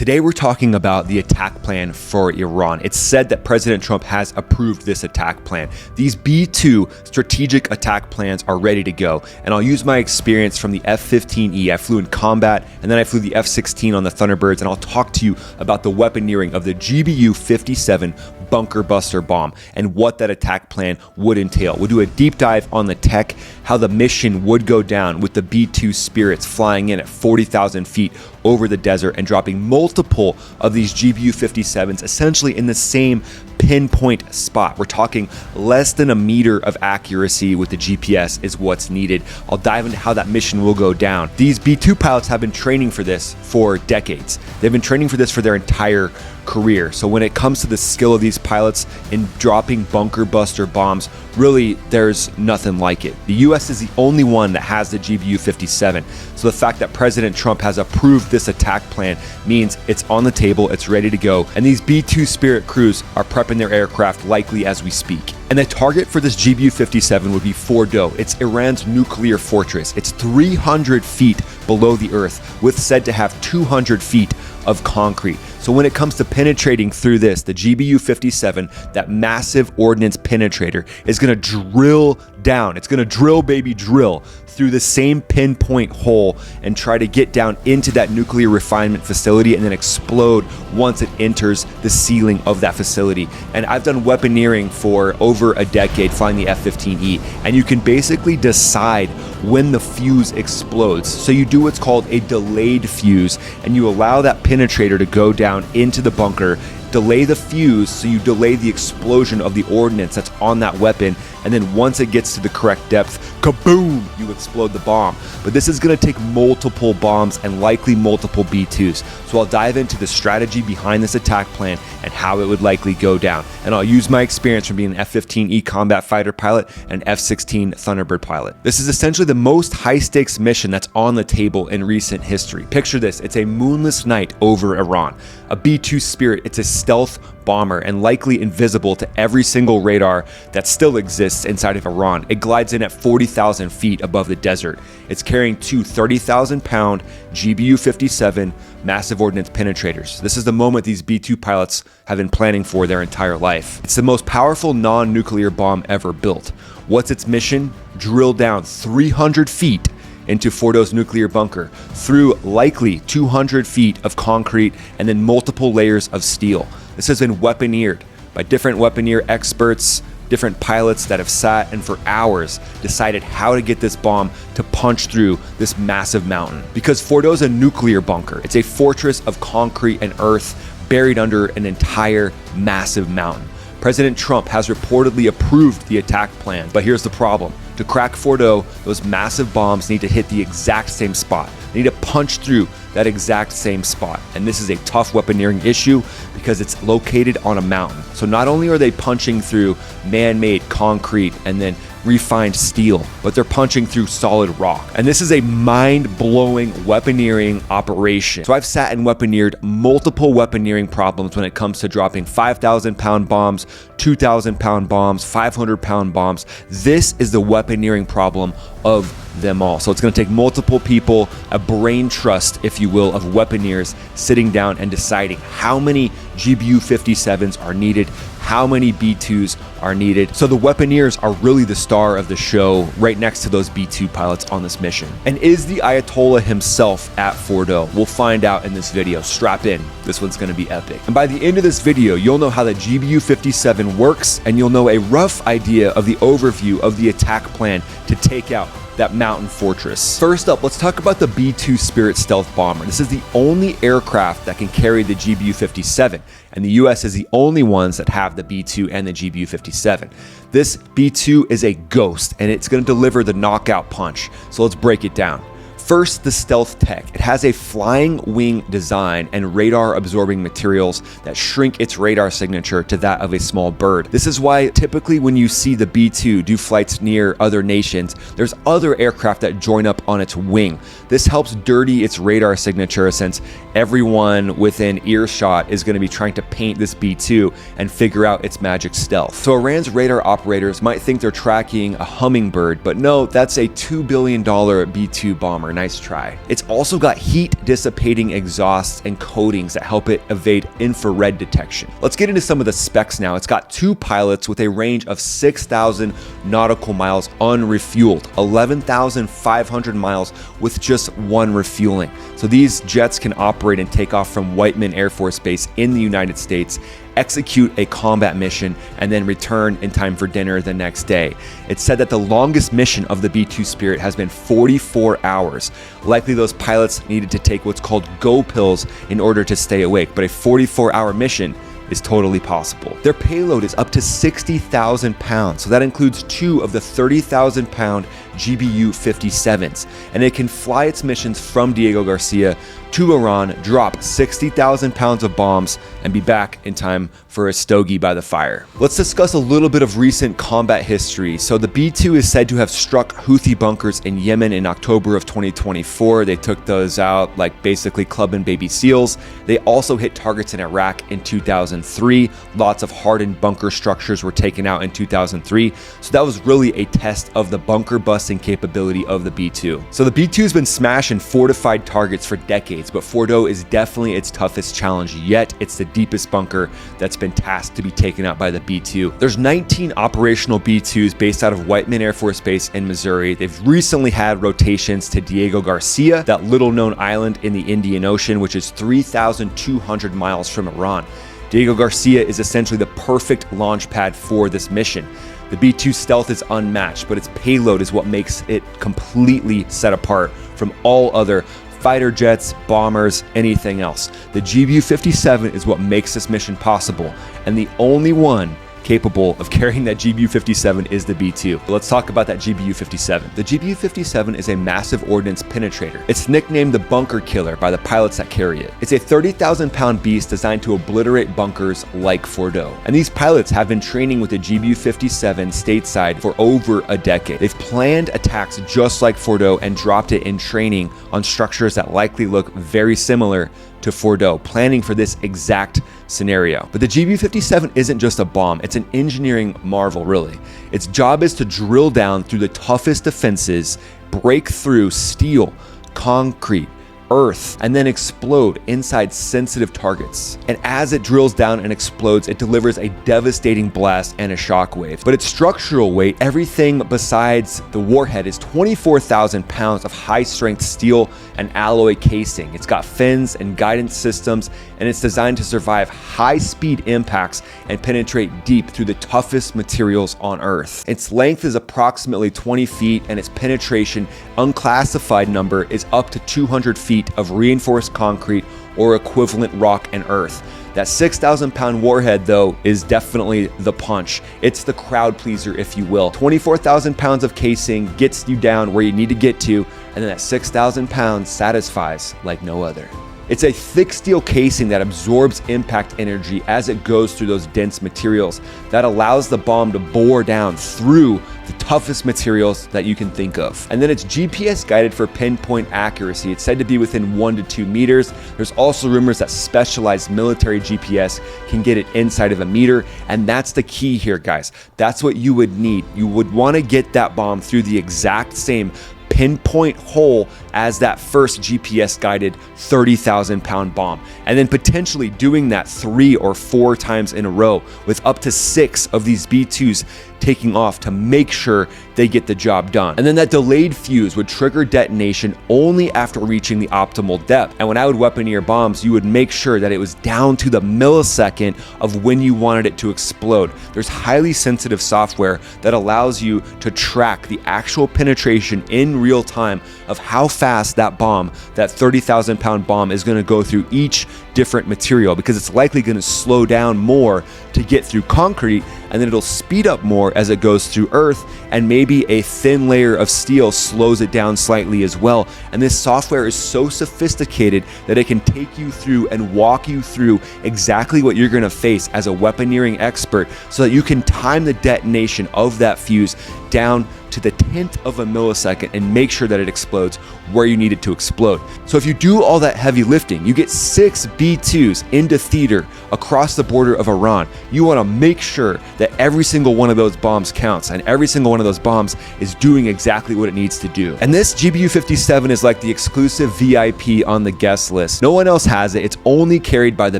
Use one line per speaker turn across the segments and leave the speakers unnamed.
Today we're talking about the attack plan for Iran. It's said that President Trump has approved this attack plan. These B-2 strategic attack plans are ready to go, and I'll use my experience from the F-15E. I flew in combat, and then I flew the F-16 on the Thunderbirds, and I'll talk to you about the weaponeering of the GBU-57 bunker buster bomb and what that attack plan would entail. We'll do a deep dive on the tech, how the mission would go down with the B-2 Spirits flying in at 40,000 feet over the desert and dropping multiple of these GBU-57s essentially in the same pinpoint spot. We're talking less than a meter of accuracy with the GPS is what's needed. I'll dive into how that mission will go down. These B-2 pilots have been training for this for decades. They've been training for this for their entire career. So when it comes to the skill of these pilots in dropping bunker buster bombs, really there's nothing like it. The US is the only one that has the GBU-57. So the fact that President Trump has approved this attack plan means it's on the table, it's ready to go, and these B-2 Spirit crews are prepping their aircraft likely as we speak. And the target for this GBU-57 would be Fordo. It's Iran's nuclear fortress. It's 300 feet below the earth, with said to have 200 feet of concrete. So when it comes to penetrating through this, the GBU-57, that massive ordnance penetrator, is going to drill down. It's going to drill, baby, drill through the same pinpoint hole and try to get down into that nuclear refinement facility and then explode once it enters the ceiling of that facility. And I've done weaponeering for over a decade flying the F-15E, and you can basically decide when the fuse explodes. So you do what's called a delayed fuse, and you allow that penetrator to go down into the bunker, delay the fuse, so you delay the explosion of the ordnance that's on that weapon, and then once it gets to the correct depth, kaboom, you explode the bomb. But this is going to take multiple bombs and likely multiple B-2s. So I'll dive into the strategy behind this attack plan and how it would likely go down. And I'll use my experience from being an F-15E combat fighter pilot and F-16 Thunderbird pilot. This is essentially the most high-stakes mission that's on the table in recent history. Picture this, it's a moonless night over Iran. A B-2 Spirit, it's a stealth bomber and likely invisible to every single radar that still exists inside of Iran. It glides in at 40,000 feet above the desert. It's carrying two 30,000-pound GBU-57 massive ordnance penetrators. This is the moment these B-2 pilots have been planning for their entire life. It's the most powerful non-nuclear bomb ever built. What's its mission? Drill down 300 feet into Fordo's nuclear bunker through likely 200 feet of concrete and then multiple layers of steel. This has been weaponeered by different weaponeer experts, different pilots that have sat and for hours decided how to get this bomb to punch through this massive mountain. Because Fordo is a nuclear bunker. It's a fortress of concrete and earth buried under an entire massive mountain. President Trump has reportedly approved the attack plan, but here's the problem. To crack Fordo, those massive bombs need to hit the exact same spot. They need to punch through that exact same spot. And this is a tough weaponeering issue because it's located on a mountain. So not only are they punching through man-made concrete and then refined steel, but they're punching through solid rock. And this is a mind-blowing weaponeering operation. So I've sat and weaponeered multiple weaponeering problems when it comes to dropping 5,000-pound bombs, 2,000-pound bombs, 500-pound bombs. This is the weaponeering problem of them all. So it's going to take multiple people, a brain trust, if you will, of weaponeers sitting down and deciding how many GBU-57s are needed, how many B-2s are needed. So the weaponeers are really the star of the show, right next to those B-2 pilots on this mission. And is the Ayatollah himself at Fordo? We'll find out in this video. Strap in. This one's going to be epic. And by the end of this video, you'll know how the GBU-57 works, and you'll know a rough idea of the overview of the attack plan to take out that mountain fortress. First up, let's talk about the B-2 Spirit stealth bomber. This is the only aircraft that can carry the GBU-57, and the US is the only ones that have the B-2 and the GBU-57. This B-2 is a ghost, and it's going to deliver the knockout punch. So let's break it down. First, the stealth tech. It has a flying wing design and radar absorbing materials that shrink its radar signature to that of a small bird. This is why typically when you see the B-2 do flights near other nations, there's other aircraft that join up on its wing. This helps dirty its radar signature since everyone within earshot is going to be trying to paint this B-2 and figure out its magic stealth. So Iran's radar operators might think they're tracking a hummingbird, but no, that's a $2 billion B-2 bomber. nice try. It's also got heat dissipating exhausts and coatings that help it evade infrared detection. Let's get into some of the specs now. It's got 2 pilots with a range of 6,000 nautical miles unrefueled, 11,500 miles with just 1 refueling. So these jets can operate and take off from Whiteman Air Force Base in the United States, execute a combat mission, and then return in time for dinner the next day. It's said that the longest mission of the B-2 Spirit has been 44 hours. Likely those pilots needed to take what's called go pills in order to stay awake, but a 44-hour mission is totally possible. Their payload is up to 60,000 pounds, so that includes 2 of the 30,000-pound GBU-57s, and it can fly its missions from Diego Garcia to Iran, drop 60,000 pounds of bombs, and be back in time for a stogie by the fire. Let's discuss a little bit of recent combat history. So the B-2 is said to have struck Houthi bunkers in Yemen in October of 2024. They took those out like basically clubbing baby seals. They also hit targets in Iraq in 2003. Lots of hardened bunker structures were taken out in 2003. So that was really a test of the bunker busting capability of the B-2. So the B-2 has been smashing fortified targets for decades, but Fordo is definitely its toughest challenge yet. It's the deepest bunker that's been tasked to be taken out by the B-2. There's 19 operational B-2s based out of Whiteman Air Force Base in Missouri. They've recently had rotations to Diego Garcia, that little known island in the Indian Ocean, which is 3,200 miles from Iran. Diego Garcia is essentially the perfect launch pad for this mission. The B-2 stealth is unmatched, but its payload is what makes it completely set apart from all other fighter jets, bombers, anything else. The GBU-57 is what makes this mission possible, and the only one capable of carrying that GBU-57 is the B-2. Let's talk about that GBU-57. The GBU-57 is a massive ordnance penetrator. It's nicknamed the bunker killer by the pilots that carry it. It's a 30,000-pound beast designed to obliterate bunkers like Fordo. And these pilots have been training with the GBU-57 stateside for over a decade. They've planned attacks just like Fordo and dropped it in training on structures that likely look very similar to Fordo, planning for this exact scenario. But the GBU-57 isn't just a bomb, it's an engineering marvel, really. Its job is to drill down through the toughest defenses, break through steel, concrete, earth, and then explode inside sensitive targets. And as it drills down and explodes, it delivers a devastating blast and a shockwave. But its structural weight, everything besides the warhead, is 24,000 pounds of high-strength steel and alloy casing. It's got fins and guidance systems, and it's designed to survive high-speed impacts and penetrate deep through the toughest materials on Earth. Its length is approximately 20 feet, and its penetration unclassified number is up to 200 feet of reinforced concrete or equivalent rock and earth. That 6,000-pound warhead, though, is definitely the punch. It's the crowd pleaser, if you will. 24,000 pounds of casing gets you down where you need to get to, and then that 6,000 pounds satisfies like no other. It's a thick steel casing that absorbs impact energy as it goes through those dense materials that allows the bomb to bore down through the toughest materials that you can think of. And then it's GPS guided for pinpoint accuracy. It's said to be within 1 to 2 meters. There's also rumors that specialized military GPS can get it inside of a meter, and that's the key here, guys. That's what you would need. You would want to get that bomb through the exact same pinpoint hole as that first GPS guided 30,000 pound bomb, and then potentially doing that 3 or 4 times in a row with up to 6 of these B2s taking off to make sure they get the job done. And then that delayed fuse would trigger detonation only after reaching the optimal depth. And when I would weaponeer bombs, you would make sure that it was down to the millisecond of when you wanted it to explode. There's highly sensitive software that allows you to track the actual penetration in real time of how fast that bomb, that 30,000 pound bomb, is going to go through each different material, because it's likely going to slow down more to get through concrete, and then it'll speed up more as it goes through earth, and maybe a thin layer of steel slows it down slightly as well. And this software is so sophisticated that it can take you through and walk you through exactly what you're going to face as a weaponeering expert, so that you can time the detonation of that fuse down to the 10th of a millisecond and make sure that it explodes where you need it to explode. So if you do all that heavy lifting, you get 6 B-2s into theater across the border of Iran. You want to make sure that every single one of those bombs counts and every single one of those bombs is doing exactly what it needs to do. And this GBU-57 is like the exclusive VIP on the guest list. No one else has it. It's only carried by the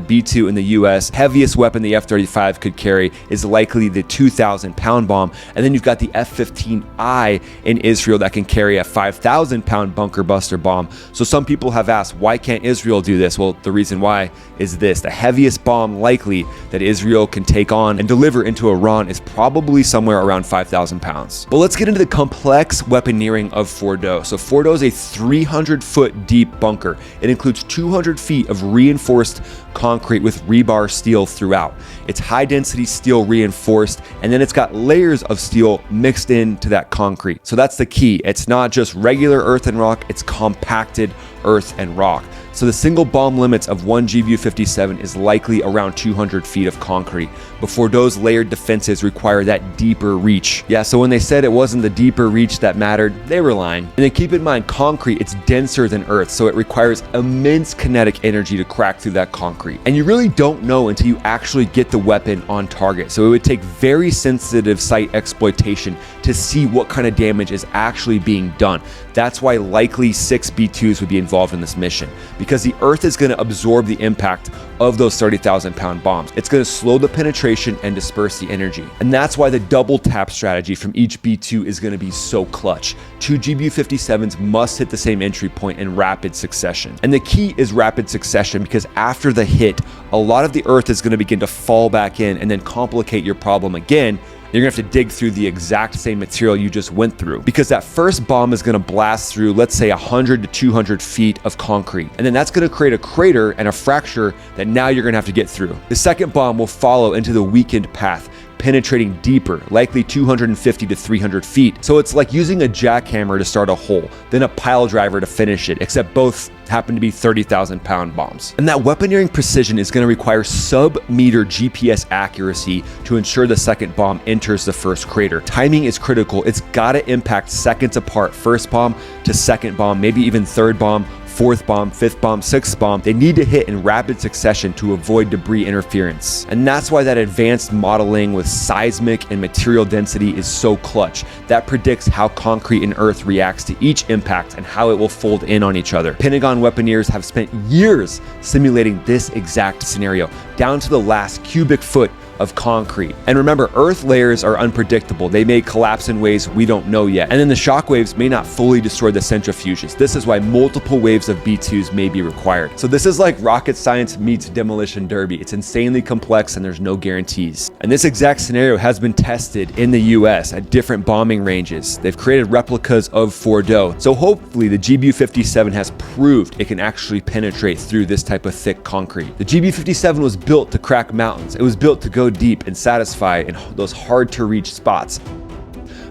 B-2 in the US. Heaviest weapon the F-35 could carry is likely the 2,000-pound bomb. And then you've got the F-15I in Israel that can carry a 5,000-pound bunker buster bomb. So some people have asked, why can't Israel do this? Well, the reason why is this. The heaviest bomb likely that Israel can take on and deliver into Iran is probably somewhere around 5,000 pounds. But let's get into the complex weaponeering of Fordo. So Fordo is a 300-foot deep bunker. It includes 200 feet of reinforced concrete with rebar steel throughout. It's high-density steel reinforced, and then it's got layers of steel mixed into that concrete. So that's the key. It's not just regular earth and rock, it's compacted earth and rock. So the single bomb limits of one GBU-57 is likely around 200 feet of concrete, but Fordo's layered defenses require that deeper reach. Yeah, so when they said it wasn't the deeper reach that mattered, they were lying. And then keep in mind, concrete, it's denser than earth, so it requires immense kinetic energy to crack through that concrete. And you really don't know until you actually get the weapon on target. So it would take very sensitive site exploitation to see what kind of damage is actually being done. That's why likely 6 B-2s would be involved in this mission, because the earth is going to absorb the impact of those 30,000-pound bombs. It's going to slow the penetration and disperse the energy. And that's why the double tap strategy from each B-2 is going to be so clutch. 2 GBU-57s must hit the same entry point in rapid succession. And the key is rapid succession, because after the hit, a lot of the earth is going to begin to fall back in and then complicate your problem again. You're gonna have to dig through the exact same material you just went through, because that first bomb is gonna blast through, let's say 100 to 200 feet of concrete. And then that's gonna create a crater and a fracture that now you're gonna have to get through. The second bomb will follow into the weakened path, penetrating deeper, likely 250 to 300 feet. So it's like using a jackhammer to start a hole, then a pile driver to finish it, except both happen to be 30,000-pound bombs. And that weaponeering precision is going to require sub-meter GPS accuracy to ensure the second bomb enters the first crater. Timing is critical. It's got to impact seconds apart, first bomb to second bomb, maybe even third bomb, fourth bomb, fifth bomb, sixth bomb. They need to hit in rapid succession to avoid debris interference. And that's why that advanced modeling with seismic and material density is so clutch. That predicts how concrete and earth reacts to each impact and how it will fold in on each other. Pentagon weaponeers have spent years simulating this exact scenario, down to the last cubic foot of concrete. And remember, earth layers are unpredictable. They may collapse in ways we don't know yet. And then the shock waves may not fully destroy the centrifuges. This is why multiple waves of B-2s may be required. So this is like rocket science meets demolition derby. It's insanely complex and there's no guarantees. And this exact scenario has been tested in the US at different bombing ranges. They've created replicas of Fordo. So hopefully the GBU-57 has proved it can actually penetrate through this type of thick concrete. The GBU-57 was built to crack mountains. It was built to go deep and satisfy in those hard to reach spots.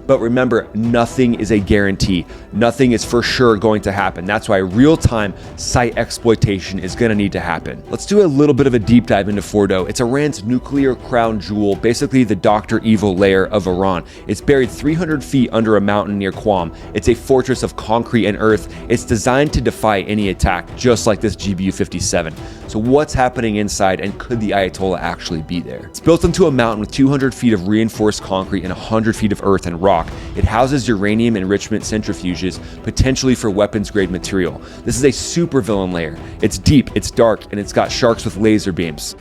But remember, nothing is a guarantee. Nothing is for sure going to happen. That's why real-time site exploitation is going to need to happen. Let's do a little bit of a deep dive into Fordo. It's Iran's nuclear crown jewel, basically the Dr. Evil layer of Iran. It's buried 300 feet under a mountain near Qom. It's a fortress of concrete and earth. It's designed to defy any attack, just like this GBU-57. So what's happening inside, and could the Ayatollah actually be there? It's built into a mountain with 200 feet of reinforced concrete and 100 feet of earth and rock. It houses uranium enrichment centrifuges, potentially for weapons-grade material. This is a supervillain layer. It's deep, it's dark, and it's got sharks with laser beams.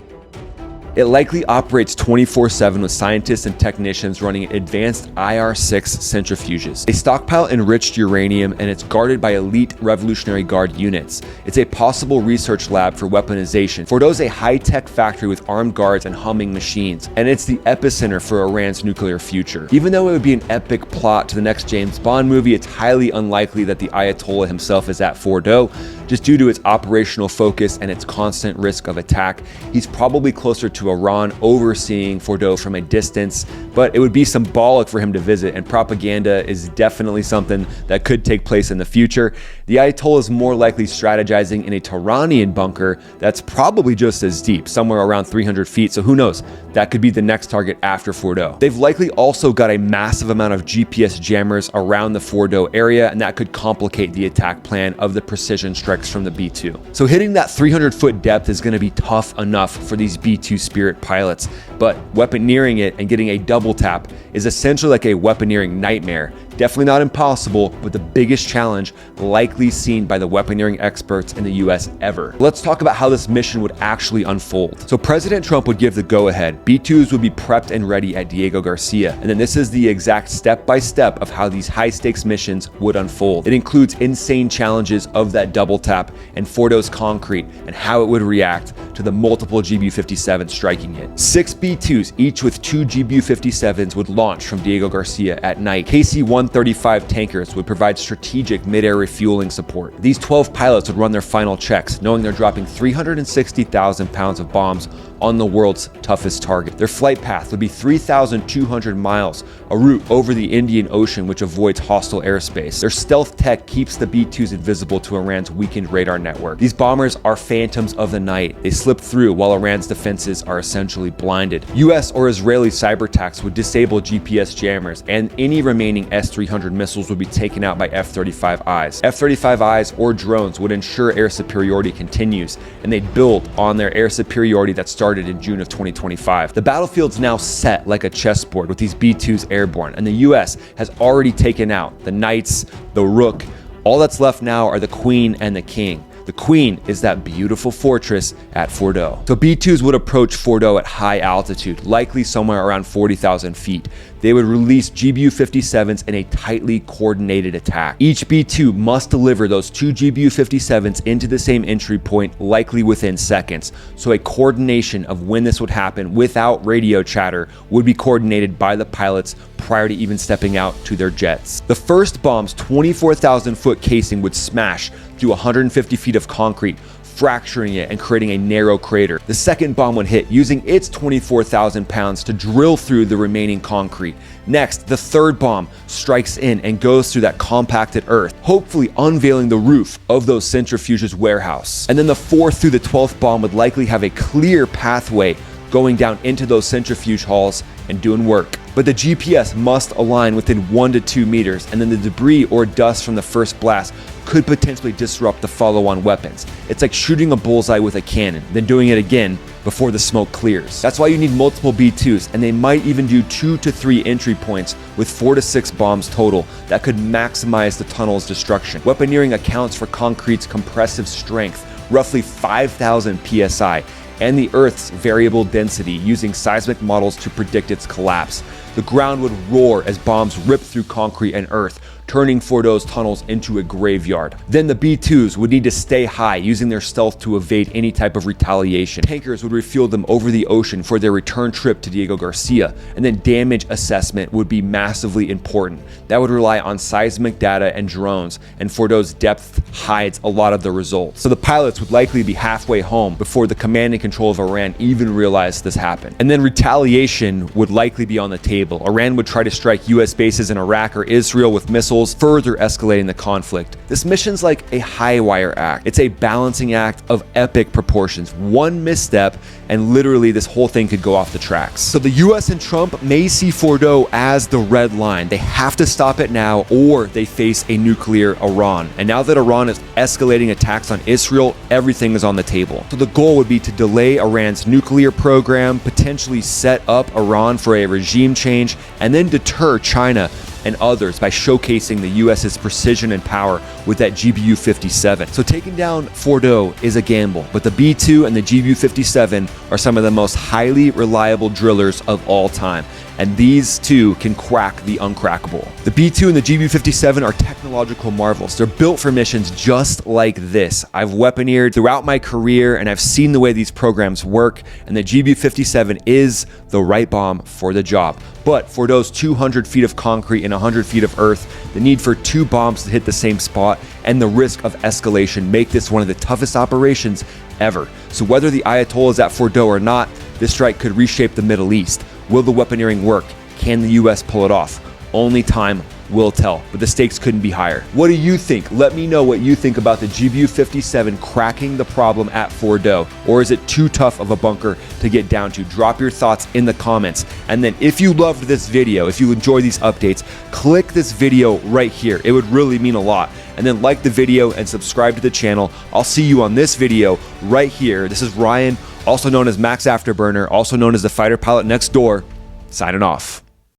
It likely operates 24/7 with scientists and technicians running advanced IR-6 centrifuges. They stockpile enriched uranium, and it's guarded by elite Revolutionary Guard units. It's a possible research lab for weaponization. Fordo is a high-tech factory with armed guards and humming machines, and it's the epicenter for Iran's nuclear future. Even though it would be an epic plot to the next James Bond movie, it's highly unlikely that the Ayatollah himself is at Fordo, just due to its operational focus and its constant risk of attack. He's probably closer to to Iran, overseeing Fordo from a distance, but it would be symbolic for him to visit, and propaganda is definitely something that could take place in the future. The Ayatollah is more likely strategizing in a Tehranian bunker that's probably just as deep, somewhere around 300 feet, so who knows? That could be the next target after Fordo. They've likely also got a massive amount of GPS jammers around the Fordo area, and that could complicate the attack plan of the precision strikes from the B-2. So hitting that 300-foot depth is going to be tough enough for these B-2 Spirit pilots, but weaponeering it and getting a double tap is essentially like a weaponeering nightmare. Definitely not impossible, but the biggest challenge likely seen by the weaponeering experts in the US ever. Let's talk about how this mission would actually unfold. So President Trump would give the go-ahead. B-2s would be prepped and ready at Diego Garcia. And then this is the exact step-by-step of how these high-stakes missions would unfold. It includes insane challenges of that double tap and Fordo's concrete and how it would react to the multiple GBU-57 striking it. 6 B-2s, each with 2 GBU-57s, would launch from Diego Garcia at night. KC-135 tankers would provide strategic mid-air refueling support. These 12 pilots would run their final checks, knowing they're dropping 360,000 pounds of bombs on the world's toughest target. Their flight path would be 3,200 miles, a route over the Indian Ocean which avoids hostile airspace. Their stealth tech keeps the B-2s invisible to Iran's weakened radar network. These bombers are phantoms of the night. They slip through while Iran's defenses are essentially blinded. US or Israeli cyber attacks would disable GPS jammers, and any remaining S-300 missiles would be taken out by F-35Is. F-35Is or drones would ensure air superiority continues, and they'd build on their air superiority that started in June of 2025. The battlefield's now set like a chessboard with these B-2s airborne, and the US has already taken out the Knights, the Rook. All that's left now are the Queen and the King. The Queen is that beautiful fortress at Fordo. So B-2s would approach Fordo at high altitude, likely somewhere around 40,000 feet. They would release GBU-57s in a tightly coordinated attack. Each B-2 must deliver those 2 GBU-57s into the same entry point, likely within seconds. So a coordination of when this would happen without radio chatter would be coordinated by the pilots prior to even stepping out to their jets. The first bomb's 24,000-foot casing would smash through 150 feet of concrete, fracturing it and creating a narrow crater. The second bomb would hit, using its 24,000 pounds to drill through the remaining concrete. Next, the third bomb strikes in and goes through that compacted earth, hopefully unveiling the roof of those centrifuges warehouse. And then the fourth through the 12th bomb would likely have a clear pathway going down into those centrifuge halls and doing work. But the GPS must align within 1 to 2 meters, and then the debris or dust from the first blast could potentially disrupt the follow-on weapons. It's like shooting a bullseye with a cannon, then doing it again before the smoke clears. That's why you need multiple B-2s, and they might even do 2 to 3 entry points with 4 to 6 bombs total that could maximize the tunnel's destruction. Weaponeering accounts for concrete's compressive strength, roughly 5,000 psi, and the Earth's variable density, using seismic models to predict its collapse. The ground would roar as bombs rip through concrete and earth, turning Fordo's tunnels into a graveyard. Then the B-2s would need to stay high, using their stealth to evade any type of retaliation. Tankers would refuel them over the ocean for their return trip to Diego Garcia, and then damage assessment would be massively important. That would rely on seismic data and drones, and Fordo's depth hides a lot of the results. So the pilots would likely be halfway home before the command and control of Iran even realized this happened. And then retaliation would likely be on the table. Iran would try to strike US bases in Iraq or Israel with missiles, further escalating the conflict. This mission's like a high wire act. It's a balancing act of epic proportions. One misstep and literally this whole thing could go off the tracks. So the US and Trump may see Fordo as the red line. They have to stop it now, or they face a nuclear Iran. And now that Iran is escalating attacks on Israel, everything is on the table. So the goal would be to delay Iran's nuclear program, potentially set up Iran for a regime change, and then deter China and others by showcasing the US's precision and power with that GBU-57. So taking down Fordo is a gamble, but the B-2 and the GBU-57 are some of the most highly reliable drillers of all time, and these two can crack the uncrackable. The B-2 and the GBU-57 are technological marvels. They're built for missions just like this. I've weaponeered throughout my career, and I've seen the way these programs work, and the GBU-57 is the right bomb for the job. But for those 200 feet of concrete and 100 feet of earth, the need for 2 bombs to hit the same spot and the risk of escalation make this one of the toughest operations ever. So whether the Ayatollah is at Fordo or not, This strike could reshape the Middle East. Will the weaponeering work? Can the US pull it off? Only time will tell, but the stakes couldn't be higher. What do you think? Let me know what you think about the GBU-57 cracking the problem at Fordo, or is it too tough of a bunker to get down to? Drop your thoughts in the comments. And then if you loved this video, if you enjoy these updates, click this video right here. It would really mean a lot. And then like the video and subscribe to the channel. I'll see you on this video right here. This is Ryan, also known as Max Afterburner, also known as the fighter pilot next door, signing off.